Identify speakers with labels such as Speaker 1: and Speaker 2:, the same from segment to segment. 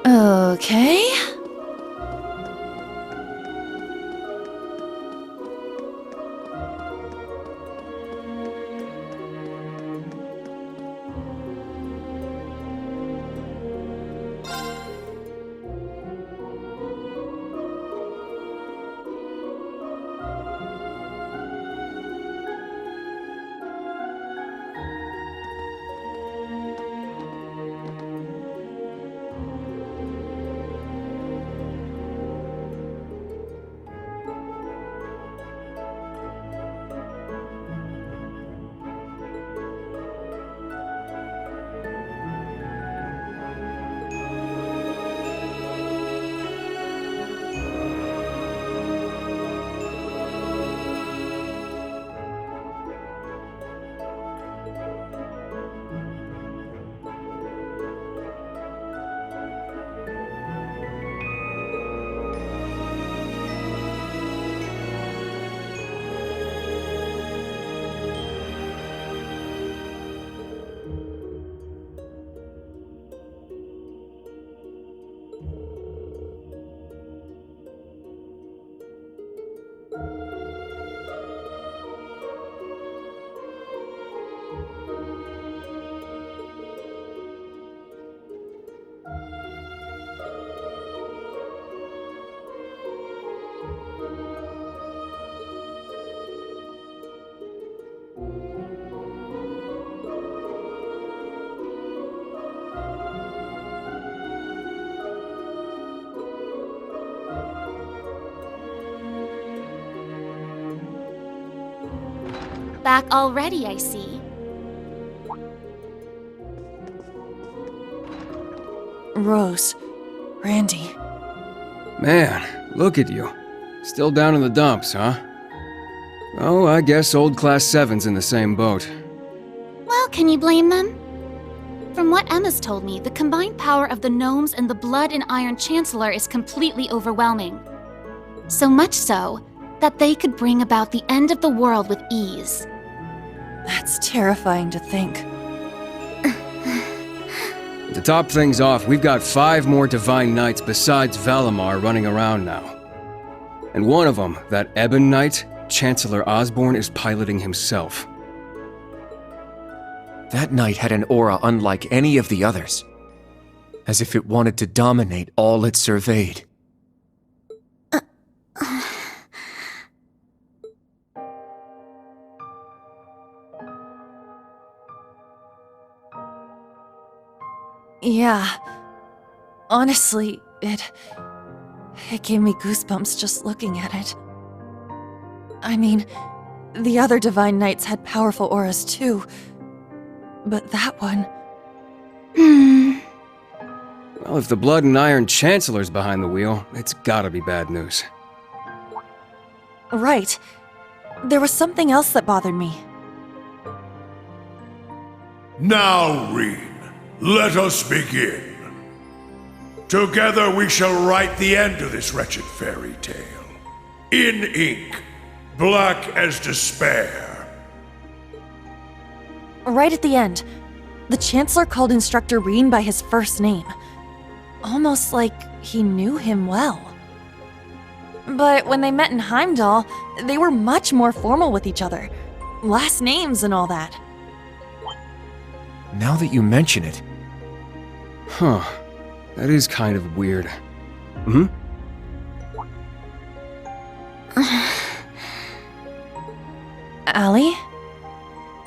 Speaker 1: Okay.
Speaker 2: Back already, I see.
Speaker 1: Rose. Randy.
Speaker 3: Man, look at you. Still down in the dumps, huh? Oh, I guess old Class 7's in the same boat.
Speaker 2: Well, can you blame them? From what Emma's told me, the combined power of the gnomes and the blood and iron chancellor is completely overwhelming. So much so that they could bring about the end of the world with ease.
Speaker 1: That's terrifying to think.
Speaker 3: To top things off, we've got 5 more Divine Knights besides Valimar running around now. And one of them, that Ebon Knight, Chancellor Osborne, is piloting himself.
Speaker 4: That knight had an aura unlike any of the others, as if it wanted to dominate all it surveyed.
Speaker 1: Yeah. Honestly, it gave me goosebumps just looking at it. I mean, the other Divine Knights had powerful auras too, but that one...
Speaker 3: Well, if the Blood and Iron Chancellor's behind the wheel, it's gotta be bad news.
Speaker 1: Right. There was something else that bothered me.
Speaker 5: Now, Reen, let us begin. Together we shall write the end of this wretched fairy tale. In ink, black as despair.
Speaker 1: Right at the end, the Chancellor called Instructor Reen by his first name. Almost like he knew him well. But when they met in Heimdall, they were much more formal with each other. Last names and all that.
Speaker 4: Now that you mention it...
Speaker 3: Huh. That is kind of weird. Hmm?
Speaker 1: Allie?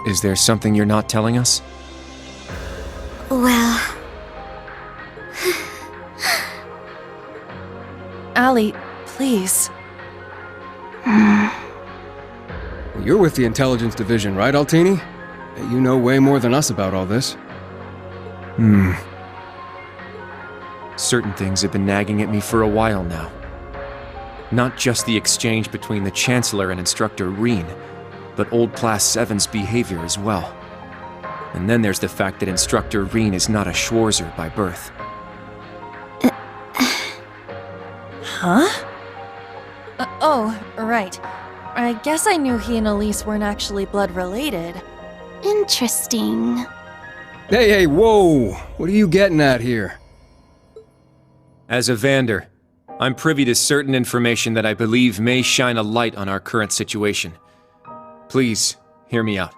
Speaker 4: Is there something you're not telling us?
Speaker 2: Well...
Speaker 1: Allie, please.
Speaker 3: You're with the Intelligence Division, right, Altini? You know way more than us about all this.
Speaker 4: Certain things have been nagging at me for a while now. Not just the exchange between the Chancellor and Instructor Reen, but old Class 7's behavior as well. And then there's the fact that Instructor Reen is not a Schwarzer by birth.
Speaker 1: Huh? Oh, right. I guess I knew he and Elise weren't actually blood-related.
Speaker 2: Interesting.
Speaker 3: Hey, whoa! What are you getting at here?
Speaker 4: As a Vander, I'm privy to certain information that I believe may shine a light on our current situation. Please, hear me out.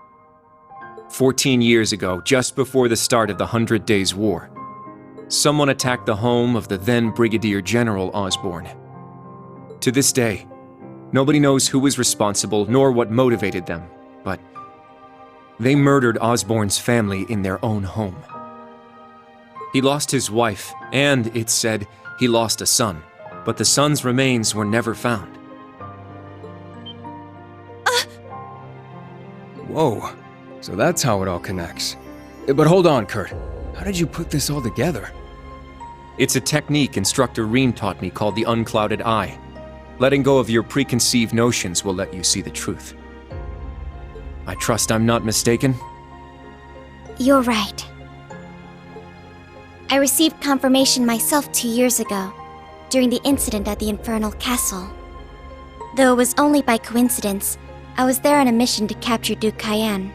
Speaker 4: 14 years ago, just before the start of the 100 Days War, someone attacked the home of the then Brigadier General Osborn. To this day, nobody knows who was responsible nor what motivated them, but they murdered Osborn's family in their own home. He lost his wife, and, it's said, he lost a son, but the son's remains were never found.
Speaker 3: Whoa, so that's how it all connects. But hold on, Kurt. How did you put this all together?
Speaker 4: It's a technique Instructor Reen taught me called the unclouded eye. Letting go of your preconceived notions will let you see the truth. I trust I'm not mistaken?
Speaker 6: You're right. I received confirmation myself 2 years ago, during the incident at the Infernal Castle. Though it was only by coincidence, I was there on a mission to capture Duke Cayenne.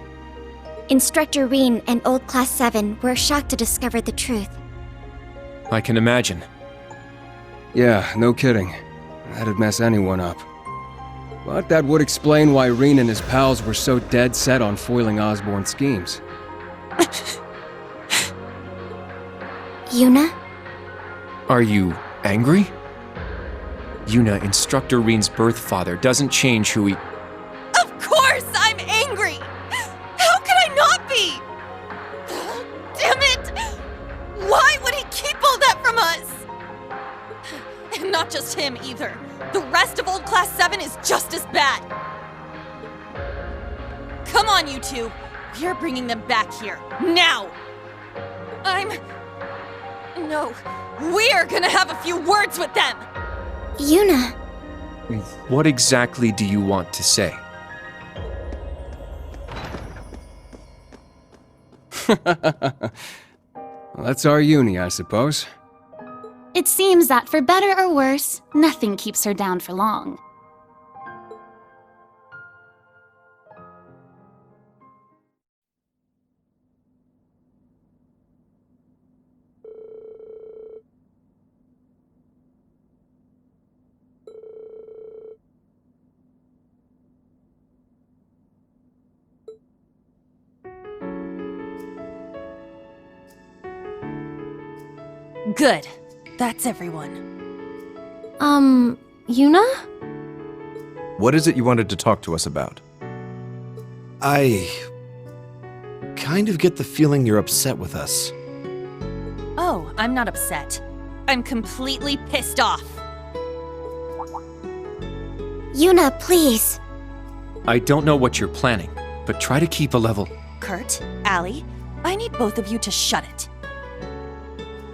Speaker 6: Instructor Reen and Old Class 7 were shocked to discover the truth.
Speaker 4: I can imagine.
Speaker 3: Yeah, no kidding. That'd mess anyone up. But that would explain why Reen and his pals were so dead set on foiling Osborn's schemes.
Speaker 6: Yuna?
Speaker 4: Are you angry? Yuna, Instructor Reen's birth father, doesn't change who he...
Speaker 1: Of course I'm angry! How could I not be? Damn it! Why would he keep all that from us? And not just him either. The rest of Old Class 7 is just as bad. Come on, you two. We're bringing them back here. Now! No. We're gonna have a few words with them!
Speaker 6: Yuna!
Speaker 4: What exactly do you want to say?
Speaker 3: Well, that's our uni, I suppose.
Speaker 2: It seems that for better or worse, nothing keeps her down for long.
Speaker 1: Good. That's everyone.
Speaker 6: Yuna?
Speaker 7: What is it you wanted to talk to us about? I kind of get the feeling you're upset with us.
Speaker 1: Oh, I'm not upset. I'm completely pissed off.
Speaker 6: Yuna, please.
Speaker 4: I don't know what you're planning, but try to keep a level...
Speaker 1: Kurt, Allie, I need both of you to shut it.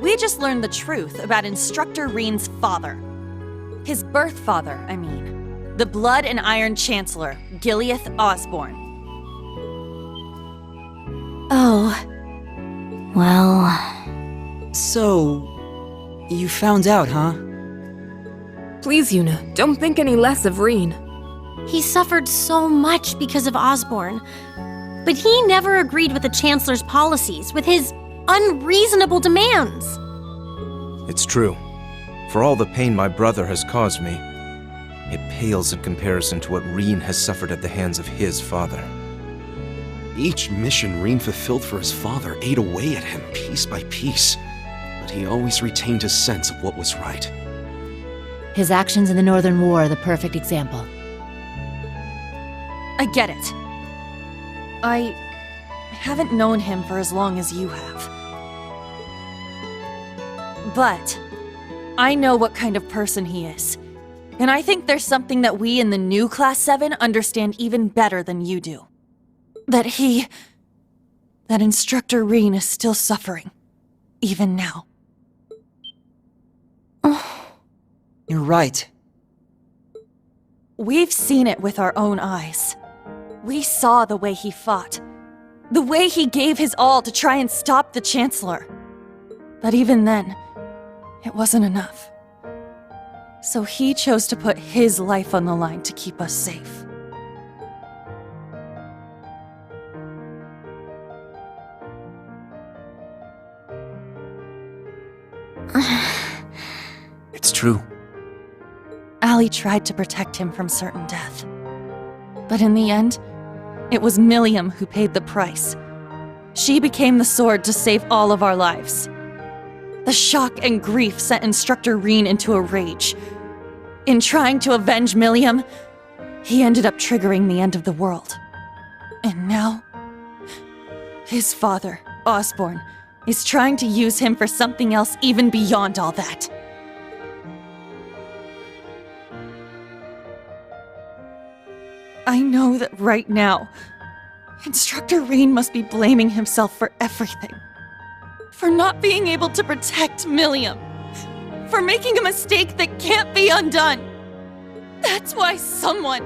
Speaker 1: We just learned the truth about Instructor Reen's father. His birth father, I mean. The Blood and Iron Chancellor, Gileath Osborn.
Speaker 6: Oh. Well...
Speaker 8: So... you found out, huh?
Speaker 9: Please, Yuna, don't think any less of Reen.
Speaker 10: He suffered so much because of Osborn. But he never agreed with the Chancellor's policies, with his unreasonable demands.
Speaker 7: It's true. For all the pain my brother has caused me, it pales in comparison to what Reen has suffered at the hands of his father.
Speaker 11: Each mission Reen fulfilled for his father ate away at him piece by piece, but he always retained his sense of what was right.
Speaker 12: His actions in the Northern War are the perfect example.
Speaker 1: I get it. I haven't known him for as long as you have. But I know what kind of person he is. And I think there's something that we in the new Class 7 understand even better than you do. That Instructor Reen is still suffering. Even now.
Speaker 8: You're right.
Speaker 1: We've seen it with our own eyes. We saw the way he fought. The way he gave his all to try and stop the Chancellor. But even then, it wasn't enough. So he chose to put his life on the line to keep us safe.
Speaker 4: It's true.
Speaker 1: Allie tried to protect him from certain death. But in the end, it was Milliam who paid the price. She became the sword to save all of our lives. The shock and grief sent Instructor Reen into a rage. In trying to avenge Milliam, he ended up triggering the end of the world. And now, his father, Osborn, is trying to use him for something else even beyond all that. I know that right now, Instructor Reen must be blaming himself for everything. For not being able to protect Milliam. For making a mistake that can't be undone. That's why someone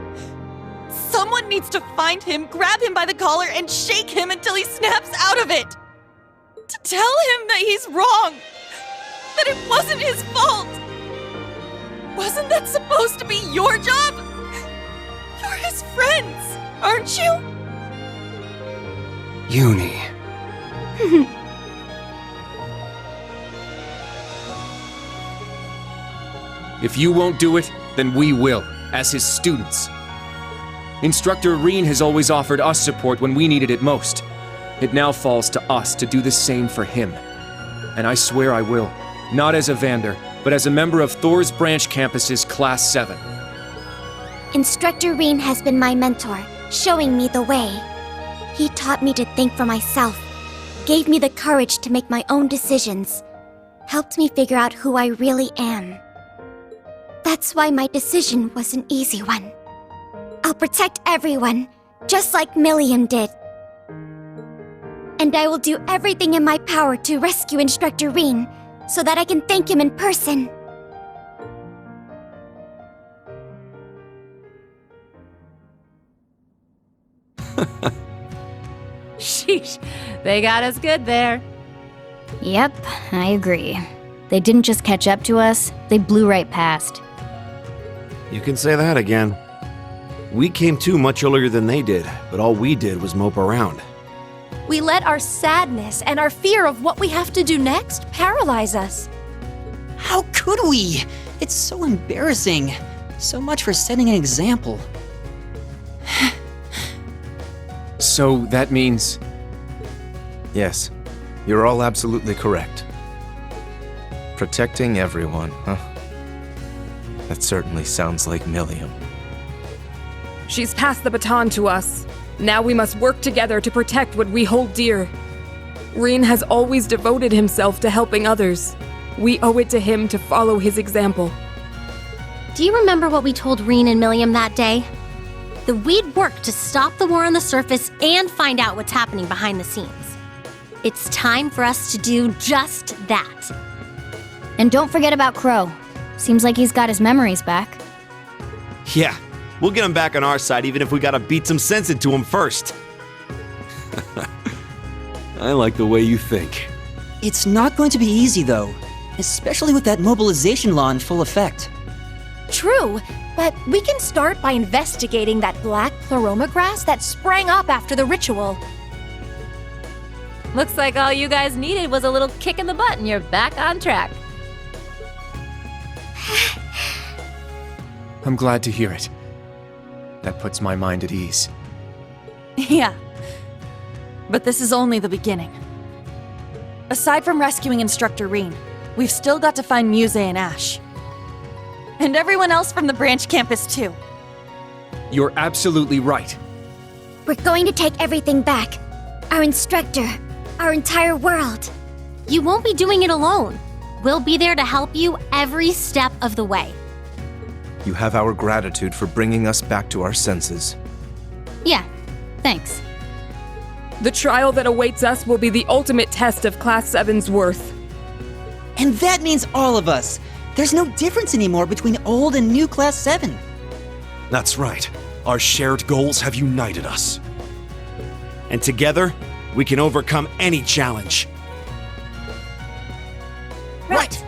Speaker 1: needs to find him, grab him by the collar, and shake him until he snaps out of it. To tell him that he's wrong. That it wasn't his fault. Wasn't that supposed to be your job? You're his friends, aren't you?
Speaker 3: Uni.
Speaker 4: If you won't do it, then we will, as his students. Instructor Reen has always offered us support when we needed it most. It now falls to us to do the same for him. And I swear I will, not as a Vander, but as a member of Thor's Branch Campus's Class 7.
Speaker 6: Instructor Reen has been my mentor, showing me the way. He taught me to think for myself, gave me the courage to make my own decisions, helped me figure out who I really am. That's why my decision was an easy one. I'll protect everyone, just like Milliam did. And I will do everything in my power to rescue Instructor Reen, so that I can thank him in person.
Speaker 12: Sheesh, they got us good there.
Speaker 2: Yep, I agree. They didn't just catch up to us, they blew right past.
Speaker 11: You can say that again. We came to much earlier than they did, but all we did was mope around.
Speaker 10: We let our sadness and our fear of what we have to do next paralyze us.
Speaker 8: How could we? It's so embarrassing. So much for setting an example.
Speaker 4: So that means...
Speaker 7: Yes, you're all absolutely correct. Protecting everyone, huh? That certainly sounds like Milliam.
Speaker 9: She's passed the baton to us. Now we must work together to protect what we hold dear. Reen has always devoted himself to helping others. We owe it to him to follow his example.
Speaker 10: Do you remember what we told Reen and Milliam that day? That we'd work to stop the war on the surface and find out what's happening behind the scenes. It's time for us to do just that.
Speaker 2: And don't forget about Crow. Seems like he's got his memories back.
Speaker 11: Yeah, we'll get him back on our side even if we gotta beat some sense into him first. I like the way you think.
Speaker 8: It's not going to be easy, though. Especially with that mobilization law in full effect.
Speaker 10: True, but we can start by investigating that black pleroma grass that sprang up after the ritual.
Speaker 12: Looks like all you guys needed was a little kick in the butt and you're back on track.
Speaker 4: I'm glad to hear it. That puts my mind at ease.
Speaker 1: Yeah. But this is only the beginning. Aside from rescuing Instructor Reen, we've still got to find Muse and Ash. And everyone else from the branch campus, too.
Speaker 4: You're absolutely right.
Speaker 6: We're going to take everything back. Our instructor, our entire world.
Speaker 10: You won't be doing it alone. We'll be there to help you every step of the way.
Speaker 7: You have our gratitude for bringing us back to our senses.
Speaker 2: Yeah, thanks.
Speaker 9: The trial that awaits us will be the ultimate test of Class 7's worth.
Speaker 8: And that means all of us. There's no difference anymore between old and new Class 7.
Speaker 11: That's right. Our shared goals have united us. And together, we can overcome any challenge.
Speaker 8: Right.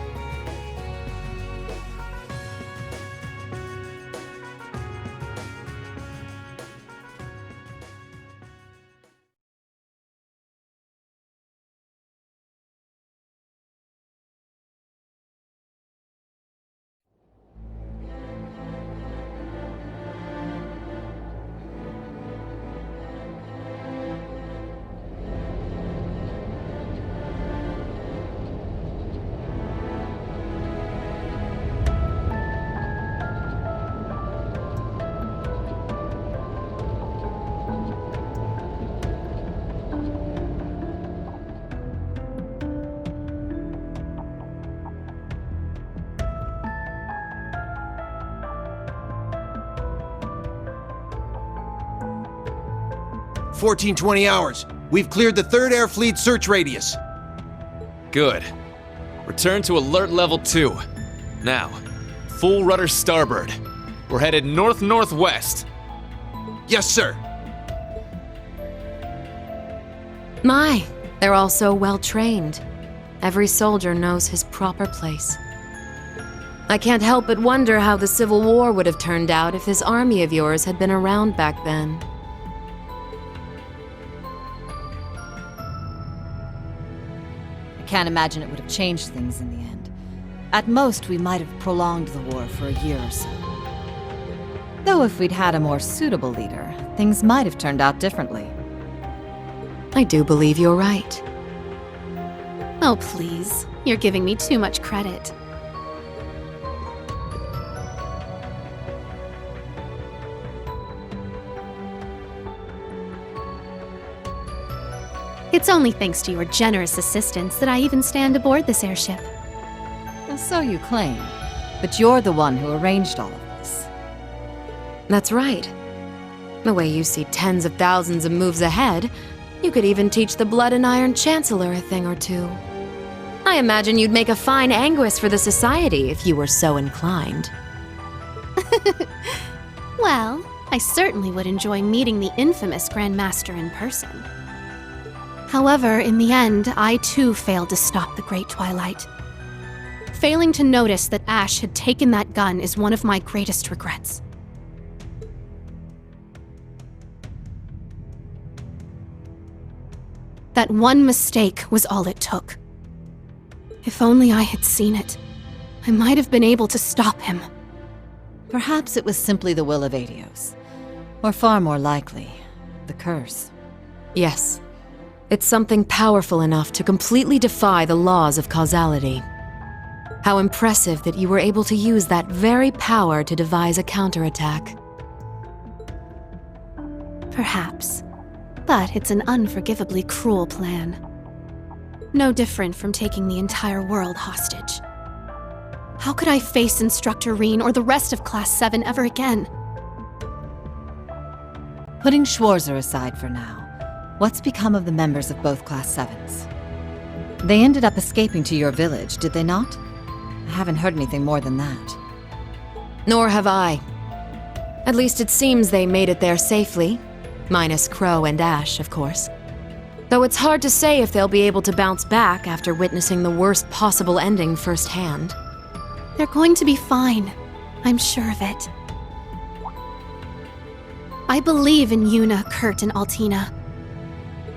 Speaker 13: 14-20 hours. We've cleared the 3rd Air Fleet search radius.
Speaker 4: Good. Return to alert level 2. Now, full rudder starboard. We're headed north-northwest.
Speaker 13: Yes, sir.
Speaker 14: My, they're all so well trained. Every soldier knows his proper place. I can't help but wonder how the Civil War would have turned out if this army of yours had been around back then.
Speaker 12: I can't imagine it would have changed things in the end. At most, we might have prolonged the war for a year or so. Though if we'd had a more suitable leader, things might have turned out differently.
Speaker 14: I do believe you're right.
Speaker 2: Oh, please. You're giving me too much credit. It's only thanks to your generous assistance that I even stand aboard this airship.
Speaker 12: So you claim, but you're the one who arranged all of this.
Speaker 14: That's right. The way you see tens of thousands of moves ahead, you could even teach the Blood and Iron Chancellor a thing or two. I imagine you'd make a fine Anguis for the Society if you were so inclined.
Speaker 2: Well, I certainly would enjoy meeting the infamous Grand Master in person. However, in the end, I too failed to stop the Great Twilight. Failing to notice that Ash had taken that gun is one of my greatest regrets. That one mistake was all it took. If only I had seen it, I might have been able to stop him.
Speaker 12: Perhaps it was simply the will of Adios. Or far more likely, the curse.
Speaker 14: Yes. It's something powerful enough to completely defy the laws of causality. How impressive that you were able to use that very power to devise a counterattack.
Speaker 2: Perhaps. But it's an unforgivably cruel plan. No different from taking the entire world hostage. How could I face Instructor Reen or the rest of Class 7 ever again?
Speaker 12: Putting Schwarzer aside for now, what's become of the members of both Class 7s? They ended up escaping to your village, did they not? I haven't heard anything more than that.
Speaker 14: Nor have I. At least it seems they made it there safely. Minus Crow and Ash, of course. Though it's hard to say if they'll be able to bounce back after witnessing the worst possible ending firsthand.
Speaker 2: They're going to be fine. I'm sure of it. I believe in Yuna, Kurt, and Altina.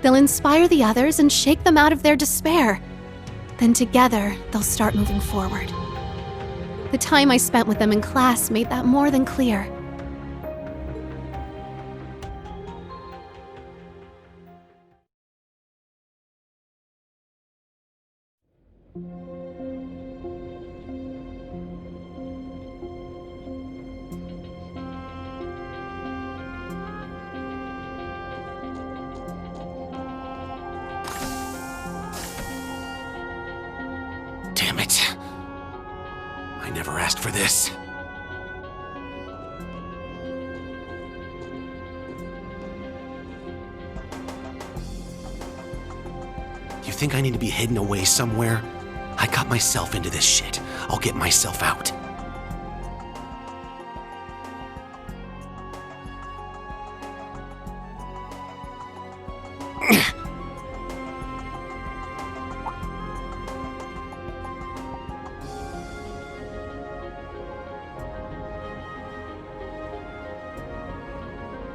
Speaker 2: They'll inspire the others and shake them out of their despair. Then together, they'll start moving forward. The time I spent with them in class made that more than clear.
Speaker 11: Damn it. I never asked for this. You think I need to be hidden away somewhere? I got myself into this shit. I'll get myself out.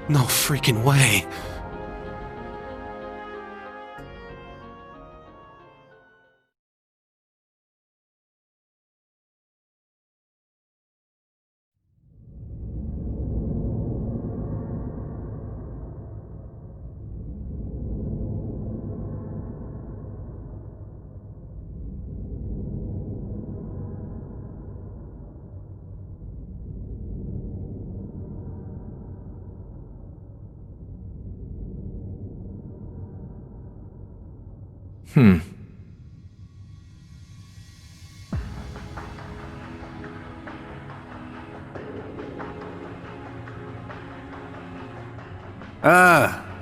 Speaker 11: No freaking way.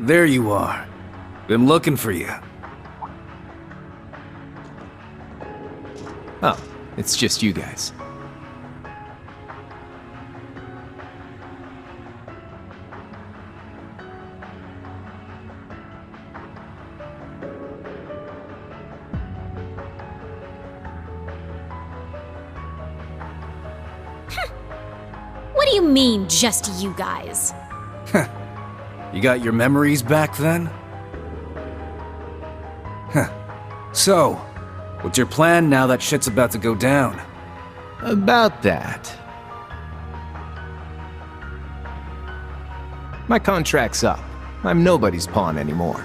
Speaker 15: There you are. Been looking for you.
Speaker 4: Oh, it's just you guys.
Speaker 2: What do you mean, just you guys?
Speaker 15: You got your memories back then? So, what's your plan now that shit's about to go down?
Speaker 7: About that. My contract's up. I'm nobody's pawn anymore.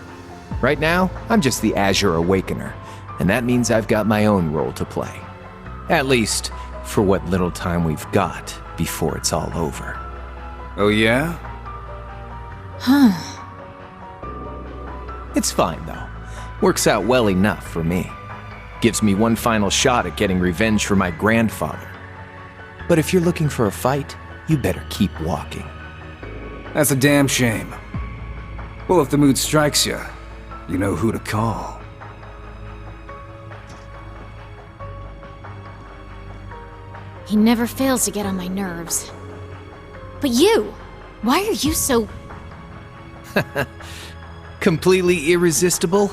Speaker 7: Right now, I'm just the Azure Awakener, and that means I've got my own role to play. At least, for what little time we've got before it's all over.
Speaker 15: Oh yeah?
Speaker 7: It's fine, though. Works out well enough for me. Gives me one final shot at getting revenge for my grandfather. But if you're looking for a fight, you better keep walking.
Speaker 15: That's a damn shame. Well, if the mood strikes you, you know who to call.
Speaker 2: He never fails to get on my nerves. But you! Why are you so...
Speaker 7: Completely irresistible?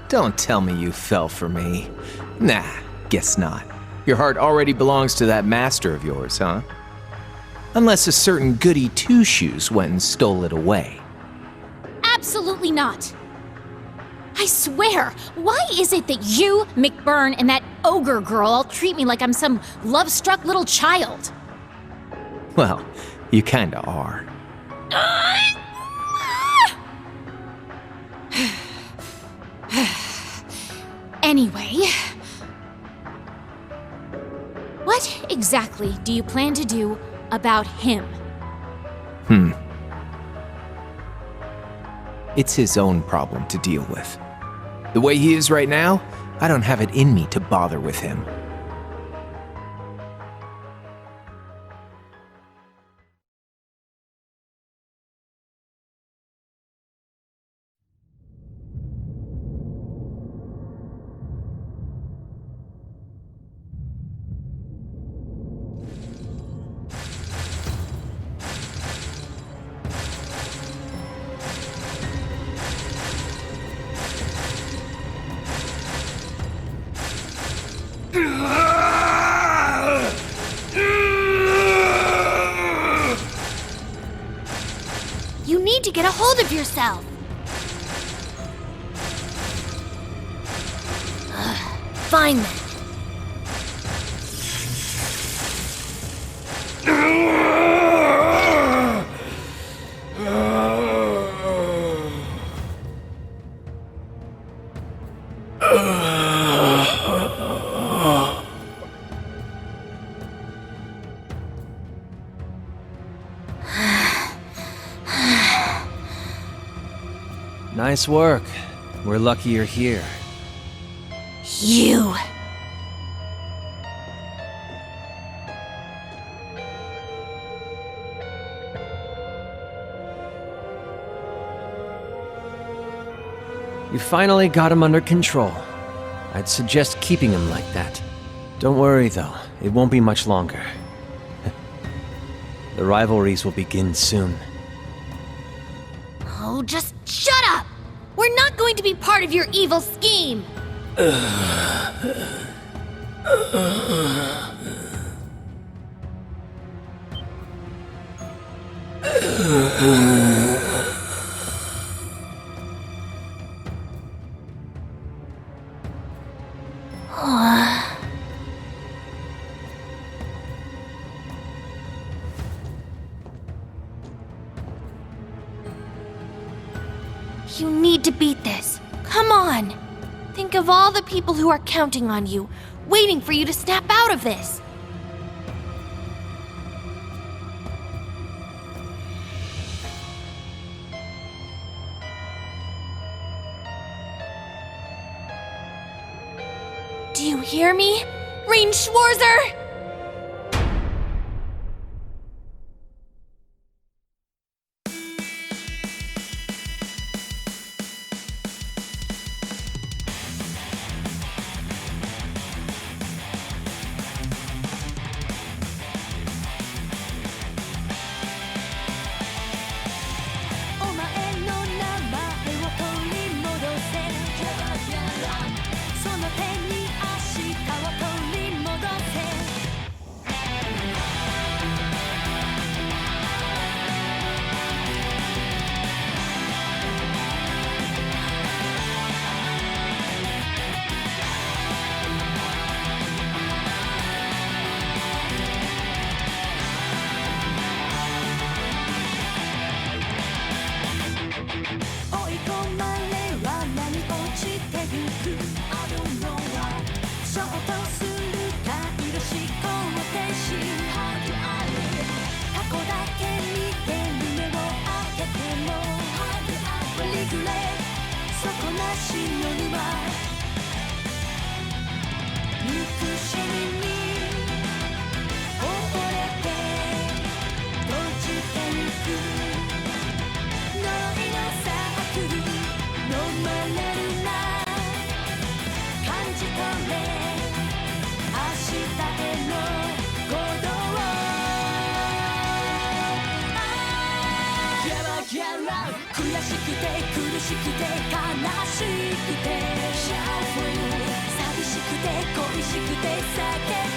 Speaker 7: Don't tell me you fell for me. Nah, guess not. Your heart already belongs to that master of yours, huh? Unless a certain goody two-shoes went and stole it away.
Speaker 2: Absolutely not! I swear, why is it that you, McBurn, and that ogre girl all treat me like I'm some love-struck little child?
Speaker 7: Well, you kinda are.
Speaker 2: Anyway... What exactly do you plan to do about him?
Speaker 7: It's his own problem to deal with. The way he is right now, I don't have it in me to bother with him.
Speaker 6: You need to get a hold of yourself. Fine then.
Speaker 3: Nice work. We're lucky you're here.
Speaker 6: You.
Speaker 3: You finally got him under control. I'd suggest keeping him like that. Don't worry, though. It won't be much longer. The rivalries will begin soon.
Speaker 6: Oh, just shut up! We're not going to be part of your evil scheme! You need to beat this. Come on! Think of all the people who are counting on you, waiting for you to snap out of this. Do you hear me? Rain Schwarzer?
Speaker 16: への行動をギャラギャラ悔しくて苦しくて悲しくて寂しくて恋しくて叫ぶ